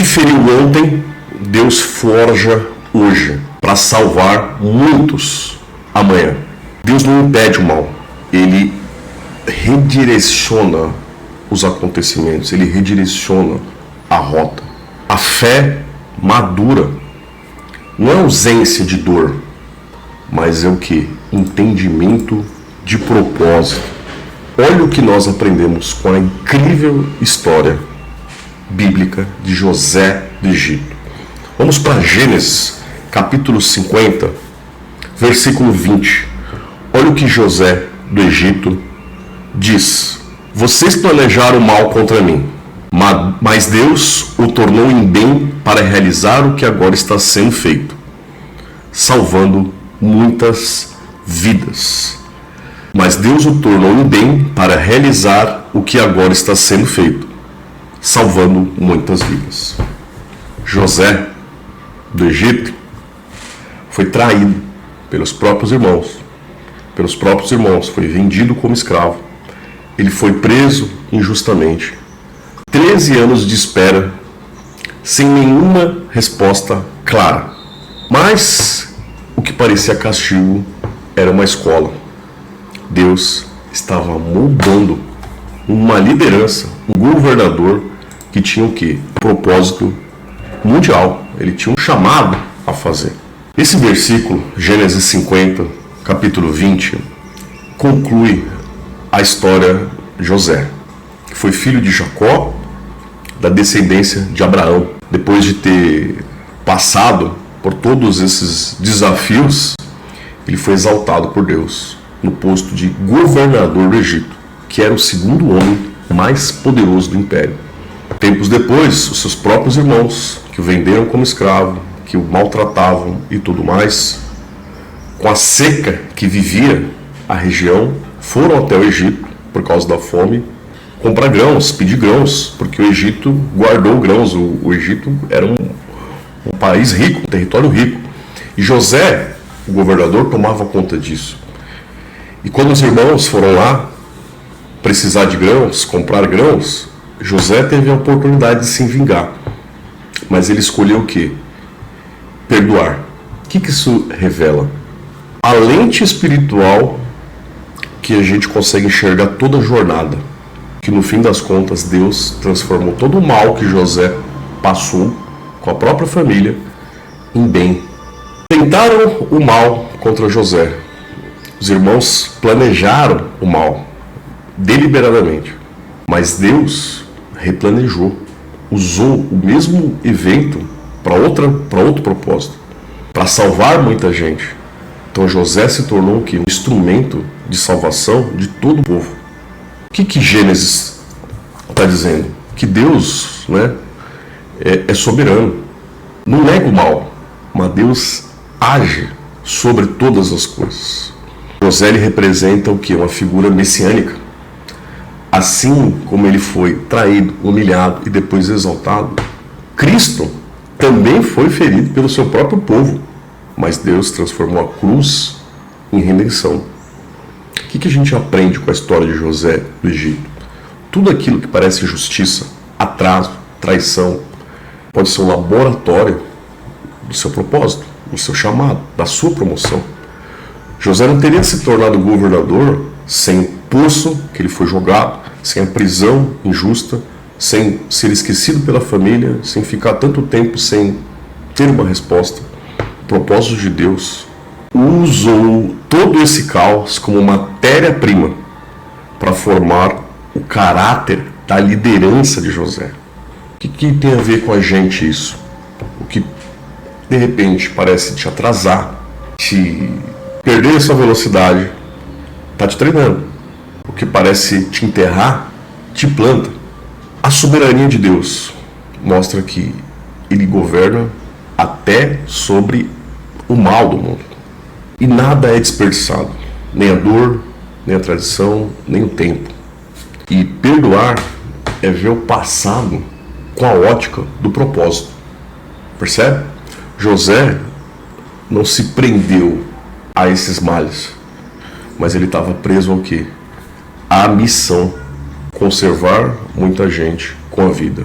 te feriu ontem, Deus forja hoje para salvar muitos amanhã. Deus não impede o mal, Ele redireciona os acontecimentos, Ele redireciona a rota. A fé madura não é ausência de dor, mas é o que? Entendimento de propósito. Olha o que nós aprendemos com a incrível história bíblica de José do Egito. Vamos para Gênesis, capítulo 50, versículo 20. Olha o que José do Egito diz: vocês planejaram mal contra mim, mas Deus o tornou em bem para realizar o que agora está sendo feito, salvando muitas vidas. Mas Deus o tornou em bem para realizar o que agora está sendo feito, salvando muitas vidas. José do Egito foi traído pelos próprios irmãos. Foi vendido como escravo. Ele foi preso injustamente. 13 anos de espera, sem nenhuma resposta clara. Mas o que parecia castigo era uma escola. Deus estava moldando uma liderança, um governador que tinha o quê? Propósito mundial. Ele tinha um chamado a fazer. Esse versículo, Gênesis 50, capítulo 20, conclui a história de José, que foi filho de Jacó, da descendência de Abraão. Depois de ter passado por todos esses desafios, ele foi exaltado por Deus no posto de governador do Egito, que era o segundo homem mais poderoso do império. Tempos depois, os seus próprios irmãos, que o venderam como escravo, que o maltratavam e tudo mais, com a seca que vivia a região, foram até o Egito, por causa da fome, comprar grãos, pedir grãos, porque o Egito guardou grãos. O Egito era um país rico, um território rico. E José, o governador, tomava conta disso. E quando os irmãos foram lá precisar de grãos, comprar grãos, José teve a oportunidade de se vingar. Mas ele escolheu o quê? Perdoar. O que isso revela? A lente espiritual que a gente consegue enxergar toda a jornada. Que no fim das contas Deus transformou todo o mal que José passou com a própria família em bem. Tentaram o mal contra José. Os irmãos planejaram o mal deliberadamente, mas Deus replanejou, usou o mesmo evento para outro propósito, para salvar muita gente. Então José se tornou o quê? Um instrumento de salvação de todo o povo. O que Gênesis está dizendo? Que Deus, né, é soberano, não nega o mal, mas Deus age sobre todas as coisas. José ele representa o que? Uma figura messiânica. Assim como ele foi traído, humilhado e depois exaltado, Cristo também foi ferido pelo seu próprio povo, mas Deus transformou a cruz em redenção. O que a gente aprende com a história de José do Egito? Tudo aquilo que parece injustiça, atraso, traição, pode ser um laboratório do seu propósito, do seu chamado, da sua promoção. José não teria se tornado governador sem o poço que ele foi jogado, sem a prisão injusta, sem ser esquecido pela família, sem ficar tanto tempo sem ter uma resposta. O propósito de Deus usou todo esse caos como matéria-prima para formar o caráter da liderança de José. O que tem a ver com a gente isso? O que de repente parece te atrasar, te perder essa velocidade, está te treinando. O que parece te enterrar, te planta. A soberania de Deus mostra que Ele governa até sobre o mal do mundo. E nada é desperdiçado, nem a dor, nem a tradição, nem o tempo. E perdoar é ver o passado com a ótica do propósito. Percebe? José não se prendeu a esses males, mas ele estava preso ao quê? À missão, conservar muita gente com a vida.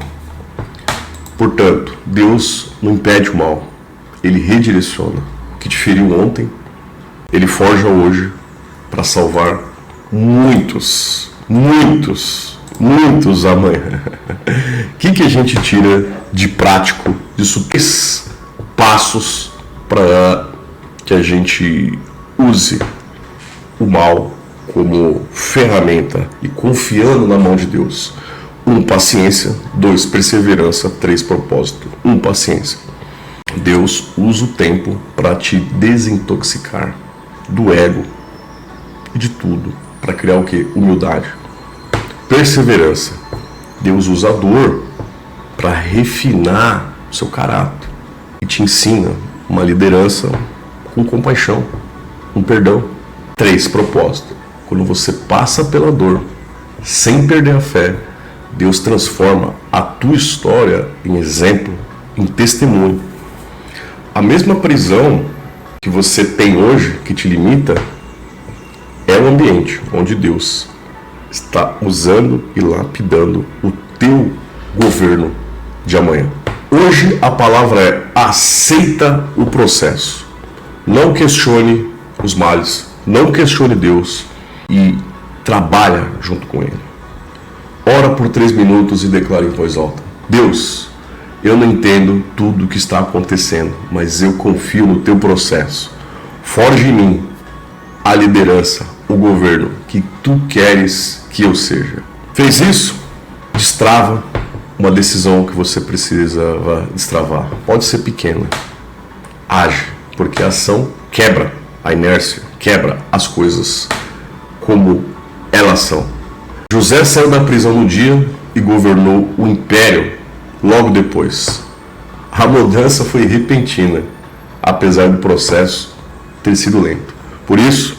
Portanto, Deus não impede o mal, Ele redireciona. O que te feriu ontem, Ele forja hoje para salvar muitos amanhã. O que a gente tira de prático disso? 3 passos para que a gente use o mal como ferramenta e confiando na mão de Deus. 1, paciência. 2, perseverança. 3, propósito. 1, paciência. Deus usa o tempo para te desintoxicar do ego e de tudo, para criar o quê? Humildade. Perseverança. Deus usa a dor para refinar o seu caráter e te ensina uma liderança com compaixão, com perdão. 3, propósito. Quando você passa pela dor, sem perder a fé, Deus transforma a tua história em exemplo, em testemunho. A mesma prisão que você tem hoje, que te limita, é o ambiente onde Deus está usando e lapidando o teu governo de amanhã. Hoje a palavra é: aceita o processo. Não questione os males, não questione Deus e trabalha junto com Ele. Ora por 3 minutos e declara em voz alta: Deus, eu não entendo tudo o que está acontecendo, mas eu confio no teu processo. Forge em mim a liderança, o governo que tu queres que eu seja. Fez isso? Destrava uma decisão que você precisa destravar. Pode ser pequena. Age, porque a ação quebra a inércia, quebra as coisas como elas são. José saiu da prisão no dia e governou o império logo depois. A mudança foi repentina, apesar do processo ter sido lento. Por isso,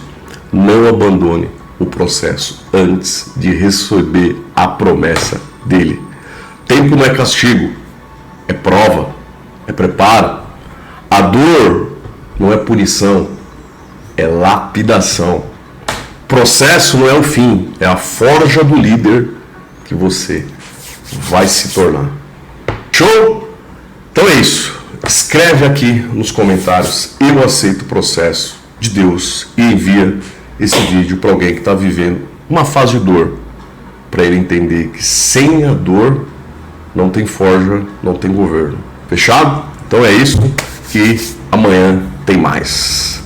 não abandone o processo antes de receber a promessa dele. Tempo não é castigo, é prova, é preparo. A dor não é punição, é lapidação. Processo não é o fim, é a forja do líder que você vai se tornar. Show? Então é isso. Escreve aqui nos comentários: eu aceito o processo de Deus, e envia esse vídeo para alguém que está vivendo uma fase de dor, para ele entender que sem a dor não tem forja, não tem governo. Fechado? Então é isso, que amanhã tem mais.